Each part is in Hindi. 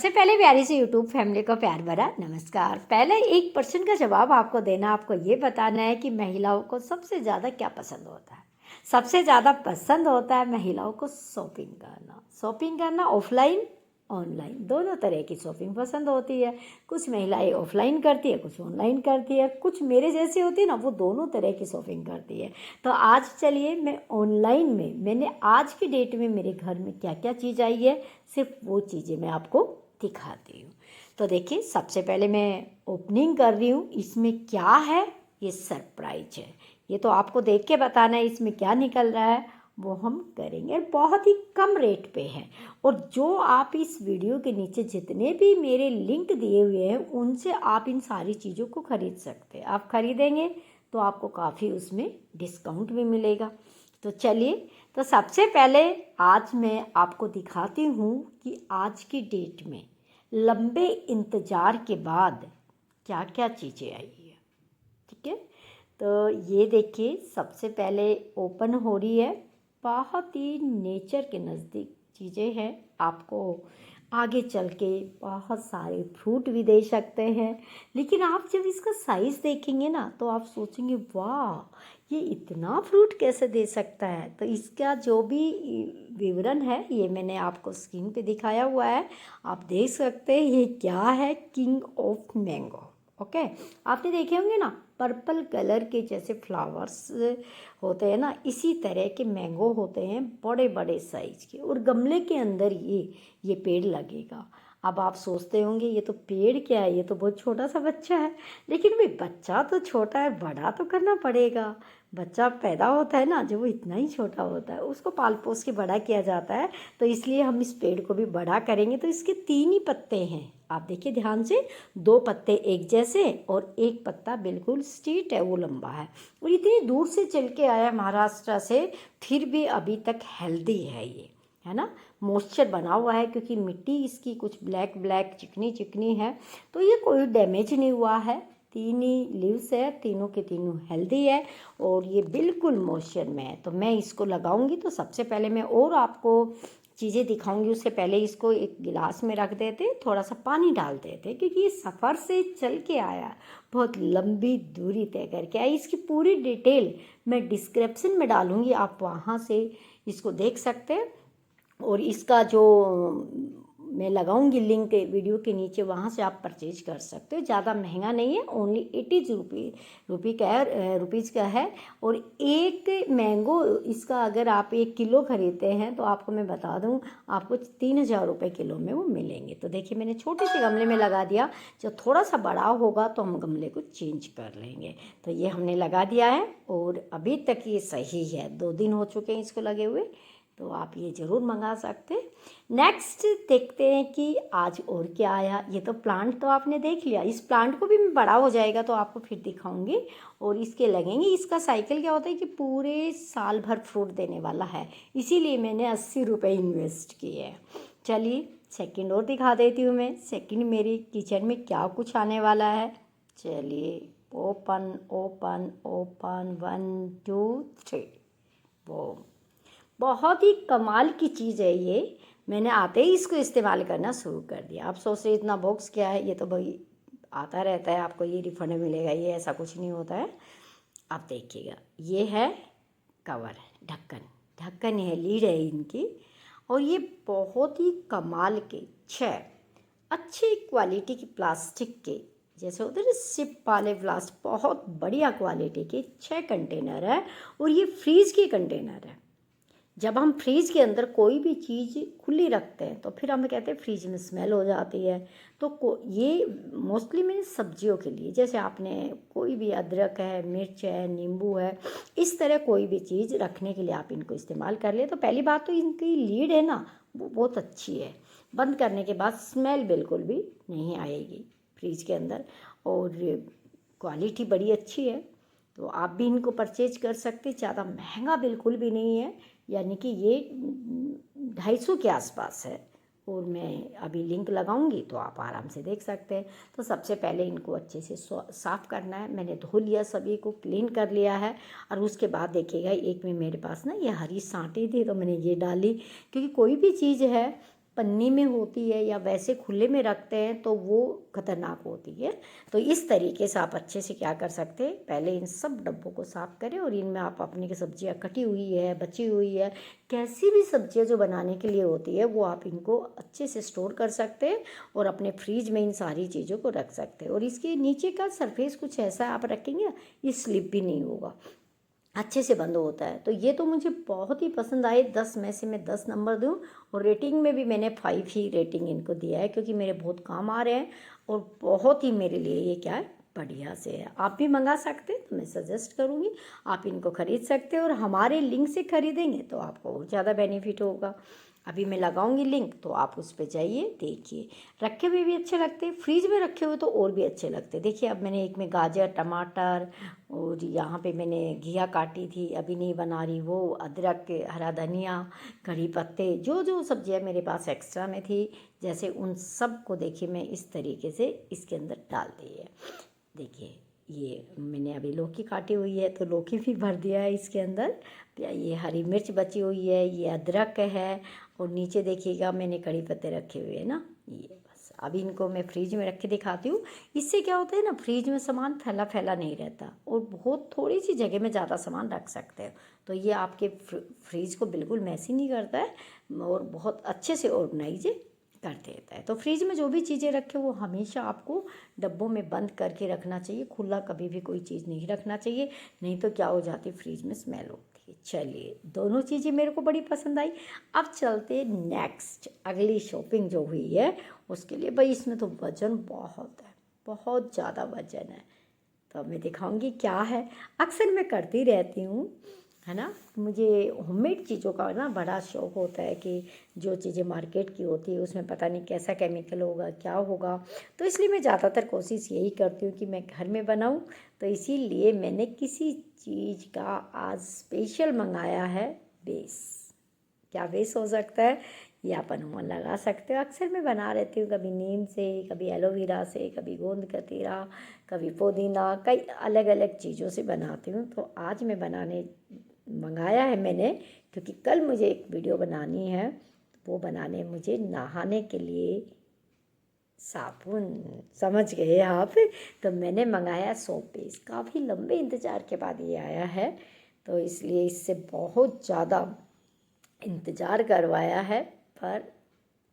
सबसे पहले प्यारी सी यूट्यूब फैमिली को प्यार भरा नमस्कार। पहले एक प्रश्न का जवाब आपको देना, आपको ये बताना है कि महिलाओं को सबसे ज़्यादा क्या पसंद होता है। सबसे ज़्यादा पसंद होता है महिलाओं को शॉपिंग करना ऑफलाइन ऑनलाइन दोनों तरह की शॉपिंग पसंद होती है। कुछ महिलाएं ऑफलाइन करती है, कुछ ऑनलाइन करती है, कुछ मेरे जैसी होती है ना, वो दोनों तरह की शॉपिंग करती है। तो आज चलिए मैं ऑनलाइन में मैंने आज की डेट में मेरे घर में क्या क्या चीज़ आई है, सिर्फ वो चीज़ें मैं आपको दिखाती हूँ। तो देखिए, सबसे पहले मैं ओपनिंग कर रही हूँ। इसमें क्या है, ये सरप्राइज है। ये तो आपको देख के बताना है इसमें क्या निकल रहा है, वो हम करेंगे। बहुत ही कम रेट पे है। और जो आप इस वीडियो के नीचे जितने भी मेरे लिंक दिए हुए हैं, उनसे आप इन सारी चीज़ों को खरीद सकते हैं। आप खरीदेंगे तो आपको काफ़ी उसमें डिस्काउंट भी मिलेगा। तो चलिए, तो सबसे पहले आज मैं आपको दिखाती हूँ कि आज की डेट में लंबे इंतज़ार के बाद क्या क्या चीज़ें आई है। ठीक है, तो ये देखिए, सबसे पहले ओपन हो रही है। बहुत ही नेचर के नज़दीक चीज़ें हैं। आपको आगे चल के बहुत सारे फ्रूट भी दे सकते हैं, लेकिन आप जब इसका साइज़ देखेंगे ना तो आप सोचेंगे वाह, ये इतना फ्रूट कैसे दे सकता है। तो इसका जो भी विवरण है ये मैंने आपको स्क्रीन पे दिखाया हुआ है, आप देख सकते हैं। ये क्या है, किंग ऑफ मैंगो। ओके, आपने देखे होंगे ना, पर्पल कलर के जैसे फ्लावर्स होते हैं ना, इसी तरह के मैंगो होते हैं, बड़े बड़े साइज के। और गमले के अंदर ये पेड़ लगेगा। अब आप सोचते होंगे ये तो पेड़ क्या है, ये तो बहुत छोटा सा बच्चा है। लेकिन भाई, बच्चा तो छोटा है, बड़ा तो करना पड़ेगा। बच्चा पैदा होता है ना, जब वो इतना ही छोटा होता है उसको पाल पोस के बड़ा किया जाता है। तो इसलिए हम इस पेड़ को भी बड़ा करेंगे। तो इसके 3 ही पत्ते हैं, आप देखिए ध्यान से। 2 पत्ते एक जैसे और एक पत्ता बिल्कुल स्ट्रेट है, वो लंबा है। और इतनी दूर से चल के आया महाराष्ट्र से, फिर भी अभी तक हेल्दी है ये, है ना। मॉइस्चर बना हुआ है क्योंकि मिट्टी इसकी कुछ ब्लैक ब्लैक चिकनी चिकनी है। तो ये कोई डैमेज नहीं हुआ है। 3 ही लीव्स है, तीनों के तीनों हेल्दी है और ये बिल्कुल मॉइस्चर में है। तो मैं इसको लगाऊंगी। तो सबसे पहले मैं और आपको चीज़ें दिखाऊंगी, उससे पहले इसको एक गिलास में रख देते, थोड़ा सा पानी डाल देते, क्योंकि ये सफ़र से चल के आया, बहुत लंबी दूरी तय करके आया। इसकी पूरी डिटेल मैं डिस्क्रिप्शन में डालूंगी, आप वहाँ से इसको देख सकते हैं। और इसका जो मैं लगाऊंगी लिंक वीडियो के नीचे, वहाँ से आप परचेज कर सकते हो। ज़्यादा महंगा नहीं है, ओनली 80 रुपीज़ का है। और एक मैंगो इसका अगर आप 1 किलो ख़रीदते हैं तो आपको मैं बता दूं, आपको 3000 रुपये किलो में वो मिलेंगे। तो देखिए, मैंने छोटे से गमले में लगा दिया। जब थोड़ा सा बड़ा होगा तो हम गमले को चेंज कर लेंगे। तो ये हमने लगा दिया है और अभी तक ये सही है। 2 दिन हो चुके हैं इसको लगे हुए, तो आप ये ज़रूर मंगा सकते हैं। नेक्स्ट देखते हैं कि आज और क्या आया। ये तो प्लांट तो आपने देख लिया, इस प्लांट को भी मैं बड़ा हो जाएगा तो आपको फिर दिखाऊंगी। और इसके लगेंगे, इसका साइकिल क्या होता है कि पूरे साल भर फ्रूट देने वाला है, इसीलिए मैंने 80 रुपये इन्वेस्ट किए हैं। चलिए, सेकंड और दिखा देती हूँ मैं। सेकंड मेरी किचन में क्या कुछ आने वाला है। चलिए, ओपन ओपन ओपन, 1 2 3। वो बहुत ही कमाल की चीज़ है ये। मैंने आते ही इसको इस्तेमाल करना शुरू कर दिया। आप सोच रहे इतना बॉक्स क्या है, ये तो भाई आता रहता है, आपको ये रिफंड मिलेगा, ये ऐसा कुछ नहीं होता है। आप देखिएगा, ये है कवर, ढक्कन। ढक्कन है, लीड है इनकी। और ये बहुत ही कमाल के 6 अच्छी क्वालिटी की प्लास्टिक के, जैसे होते हैं ना सिप वाले प्लास्टिक, बहुत बढ़िया क्वालिटी के 6 कंटेनर है। और ये फ्रीज के कंटेनर है। जब हम फ्रीज के अंदर कोई भी चीज़ खुली रखते हैं तो फिर हमें कहते हैं फ्रीज में स्मेल हो जाती है। तो ये मोस्टली मैंने सब्जियों के लिए, जैसे आपने कोई भी अदरक है, मिर्च है, नींबू है, इस तरह कोई भी चीज़ रखने के लिए आप इनको इस्तेमाल कर ले। तो पहली बात तो इनकी लीड है ना, वो बहुत अच्छी है। बंद करने के बाद स्मेल बिल्कुल भी नहीं आएगी फ्रीज के अंदर। और क्वालिटी बड़ी अच्छी है, तो आप भी इनको परचेज कर सकते। ज़्यादा महंगा बिल्कुल भी नहीं है, यानी कि ये 250 के आसपास है। और मैं अभी लिंक लगाऊंगी तो आप आराम से देख सकते हैं। तो सबसे पहले इनको अच्छे से साफ़ करना है। मैंने धो लिया, सभी को क्लीन कर लिया है। और उसके बाद देखिएगा, एक में मेरे पास ना ये हरी सांटी थी तो मैंने ये डाली, क्योंकि कोई भी चीज़ है पन्नी में होती है या वैसे खुले में रखते हैं तो वो खतरनाक होती है। तो इस तरीके से आप अच्छे से क्या कर सकते हैं, पहले इन सब डब्बों को साफ़ करें और इनमें आप अपनी की सब्जियां कटी हुई है, बची हुई है, कैसी भी सब्जियां जो बनाने के लिए होती है वो आप इनको अच्छे से स्टोर कर सकते हैं और अपने फ्रिज में इन सारी चीज़ों को रख सकते हैं। और इसके नीचे का सरफेस कुछ ऐसा आप रखेंगे ये स्लिप भी नहीं होगा, अच्छे से बंद होता है। तो ये तो मुझे बहुत ही पसंद आए, 10 में से मैं 10 नंबर दूँ। और रेटिंग में भी मैंने 5 ही रेटिंग इनको दिया है, क्योंकि मेरे बहुत काम आ रहे हैं और बहुत ही मेरे लिए ये क्या है, बढ़िया से है। आप भी मंगा सकते हैं, तो मैं सजेस्ट करूँगी आप इनको ख़रीद सकते हैं और हमारे लिंक से ख़रीदेंगे तो आपको और ज़्यादा बेनिफिट होगा। अभी मैं लगाऊंगी लिंक, तो आप उस पर जाइए, देखिए। रखे हुए भी अच्छे लगते हैं, फ्रीज में रखे हुए तो और भी अच्छे लगते हैं। देखिए अब मैंने एक में गाजर, टमाटर और यहाँ पे मैंने घिया काटी थी, अभी नहीं बना रही वो, अदरक, हरा धनिया, कड़ी पत्ते, जो जो सब्जियाँ मेरे पास एक्स्ट्रा में थी, जैसे उन सब को देखिए मैं इस तरीके से इसके अंदर डाल दी है। देखिए ये मैंने अभी लौकी काटी हुई है तो लौकी भी भर दिया है इसके अंदर। ये हरी मिर्च बची हुई है, ये अदरक है और नीचे देखिएगा मैंने कड़ी पत्ते रखे हुए हैं ना, ये बस। अभी इनको मैं फ्रिज में रख के दिखाती हूँ। इससे क्या होता है ना, फ्रिज में सामान फैला फैला नहीं रहता और बहुत थोड़ी सी जगह में ज़्यादा सामान रख सकते हो। तो ये आपके फ्रिज को बिल्कुल मैसी नहीं करता है और बहुत अच्छे से ऑर्गेनाइज कर देता है। तो फ्रिज में जो भी चीज़ें रखें वो हमेशा आपको डब्बों में बंद करके रखना चाहिए, खुला कभी भी कोई चीज़ नहीं रखना चाहिए, नहीं तो क्या हो जाती है, फ्रिज में स्मेल होती है। चलिए दोनों चीज़ें मेरे को बड़ी पसंद आई। अब चलते नेक्स्ट, अगली शॉपिंग जो हुई है उसके लिए। भाई इसमें तो वज़न बहुत है, बहुत ज़्यादा वज़न है, तो अब मैं दिखाऊंगी क्या है। अक्सर मैं करती रहती हूँ, है ना। मुझे होममेड चीज़ों का ना बड़ा शौक़ होता है कि जो चीज़ें मार्केट की होती है उसमें पता नहीं कैसा केमिकल होगा, क्या होगा। तो इसलिए मैं ज़्यादातर कोशिश यही करती हूँ कि मैं घर में बनाऊँ। तो इसीलिए मैंने किसी चीज़ का आज स्पेशल मंगाया है बेस। क्या बेस हो सकता है, ये आप अनुमान लगा सकते हो। अक्सर मैं बना रहती हूँ, कभी नीम से, कभी एलोवेरा से, कभी गोंद कतीरा, कभी पुदीना, कई अलग अलग चीज़ों से बनाती हूँ। तो आज मैं मंगाया है मैंने, क्योंकि कल मुझे एक वीडियो बनानी है। वो बनाने मुझे नहाने के लिए साबुन, समझ गए आप। तो मैंने मंगाया सोप बेस, काफ़ी लंबे इंतज़ार के बाद ये आया है, तो इसलिए इससे बहुत ज़्यादा इंतज़ार करवाया है, पर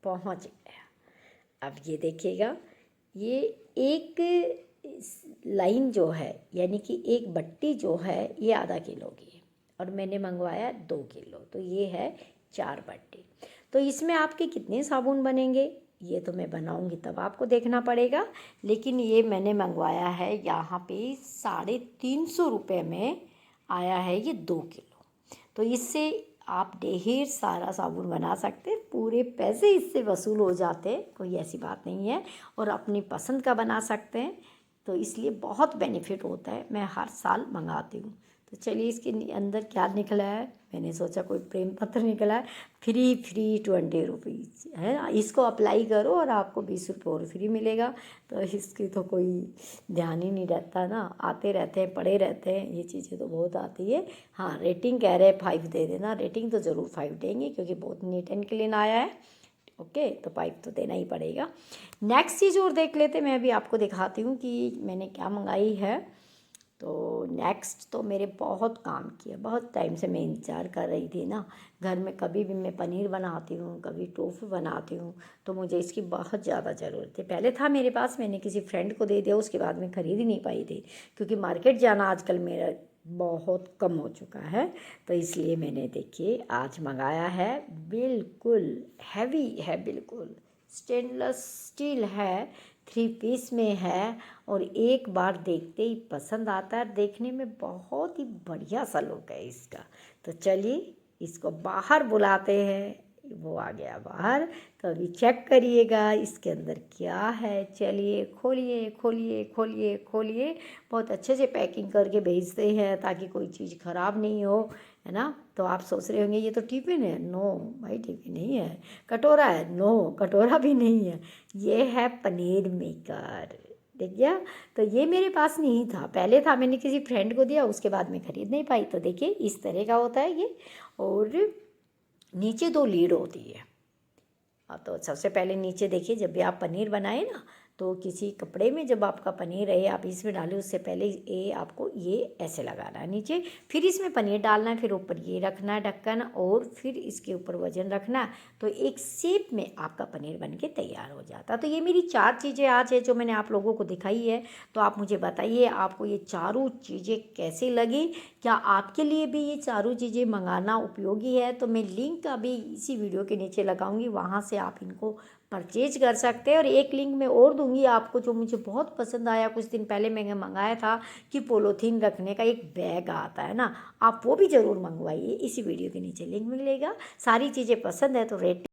पहुंच गया। अब ये देखिएगा, ये एक लाइन जो है, यानी कि एक बट्टी जो है, ये आधा किलो की है और मैंने मंगवाया 2 किलो, तो ये है 4 बट्टी। तो इसमें आपके कितने साबुन बनेंगे ये तो मैं बनाऊंगी तब आपको देखना पड़ेगा। लेकिन ये मैंने मंगवाया है यहाँ पे 350 रुपये में आया है ये 2 किलो। तो इससे आप ढेर सारा साबुन बना सकते हैं, पूरे पैसे इससे वसूल हो जाते हैं, कोई ऐसी बात नहीं है। और अपनी पसंद का बना सकते हैं, तो इसलिए बहुत बेनिफिट होता है। मैं हर साल मंगाती हूँ। तो चलिए इसके अंदर क्या निकला है, मैंने सोचा कोई प्रेम पत्र निकला है। फ्री 20 रुपीज़ है ना, इसको अप्लाई करो और आपको 20 रुपये और फ्री मिलेगा। तो इसकी तो कोई ध्यान ही नहीं रहता ना, आते रहते हैं, पड़े रहते हैं, ये चीज़ें तो बहुत आती है। हाँ रेटिंग कह रहे हैं 5 दे देना, रेटिंग तो ज़रूर 5 देंगे क्योंकि बहुत नीट एंड क्लीन आया है। ओके, तो 5 तो देना ही पड़ेगा। नेक्स्ट चीज़ और देख लेते, मैं अभी आपको दिखाती हूँ कि मैंने क्या मंगाई है। तो नेक्स्ट तो मेरे बहुत काम किया, बहुत टाइम से मैं इंतज़ार कर रही थी ना। घर में कभी भी मैं पनीर बनाती हूँ, कभी टोफू बनाती हूँ, तो मुझे इसकी बहुत ज़्यादा ज़रूरत है। पहले था मेरे पास, मैंने किसी फ्रेंड को दे दिया, उसके बाद मैं ख़रीद ही नहीं पाई थी, क्योंकि मार्केट जाना आजकल मेरा बहुत कम हो चुका है। तो इसलिए मैंने देखिए आज मंगाया है, बिल्कुल हैवी है, बिल्कुल स्टेनलेस स्टील है, 3 पीस में है और एक बार देखते ही पसंद आता है। देखने में बहुत ही बढ़िया सा लुक है इसका। तो चलिए इसको बाहर बुलाते हैं, वो आ गया बाहर। तो अभी चेक करिएगा इसके अंदर क्या है। चलिए खोलिए खोलिए खोलिए खोलिए, बहुत अच्छे से पैकिंग करके भेजते हैं ताकि कोई चीज़ ख़राब नहीं हो, है ना। तो आप सोच रहे होंगे ये तो टिफ़िन है, नो भाई टिफ़िन नहीं है। कटोरा है, नो कटोरा भी नहीं है, ये है पनीर मेकर। देख गया। तो ये मेरे पास नहीं था, पहले था, मैंने किसी फ्रेंड को दिया, उसके बाद मैं ख़रीद नहीं पाई। तो देखिए इस तरह का होता है ये, और नीचे 2 लीड होती है तो सबसे पहले नीचे देखिए, जब भी आप पनीर बनाए ना, तो किसी कपड़े में जब आपका पनीर है आप इसमें डालें, उससे पहले ये आपको ये ऐसे लगाना है नीचे, फिर इसमें पनीर डालना है, फिर ऊपर ये रखना है ढक्कन, और फिर इसके ऊपर वजन रखना है, तो एक शेप में आपका पनीर बन के तैयार हो जाता है। तो ये मेरी 4 चीज़ें आज है जो मैंने आप लोगों को दिखाई है। तो आप मुझे बताइए आपको ये चारों चीज़ें कैसी लगी, क्या आपके लिए भी ये चारों चीज़ें मंगाना उपयोगी है? तो मैं लिंक अभी इसी वीडियो के नीचे लगाऊंगी, वहाँ से आप इनको परचेज कर सकते हैं। और एक लिंक मैं और दूंगी आपको जो मुझे बहुत पसंद आया, कुछ दिन पहले मैंने मंगाया था, कि पोलोथीन रखने का एक बैग आता है ना, आप वो भी ज़रूर मंगवाइए। इसी वीडियो के नीचे लिंक मिलेगा। सारी चीज़ें पसंद है तो रेट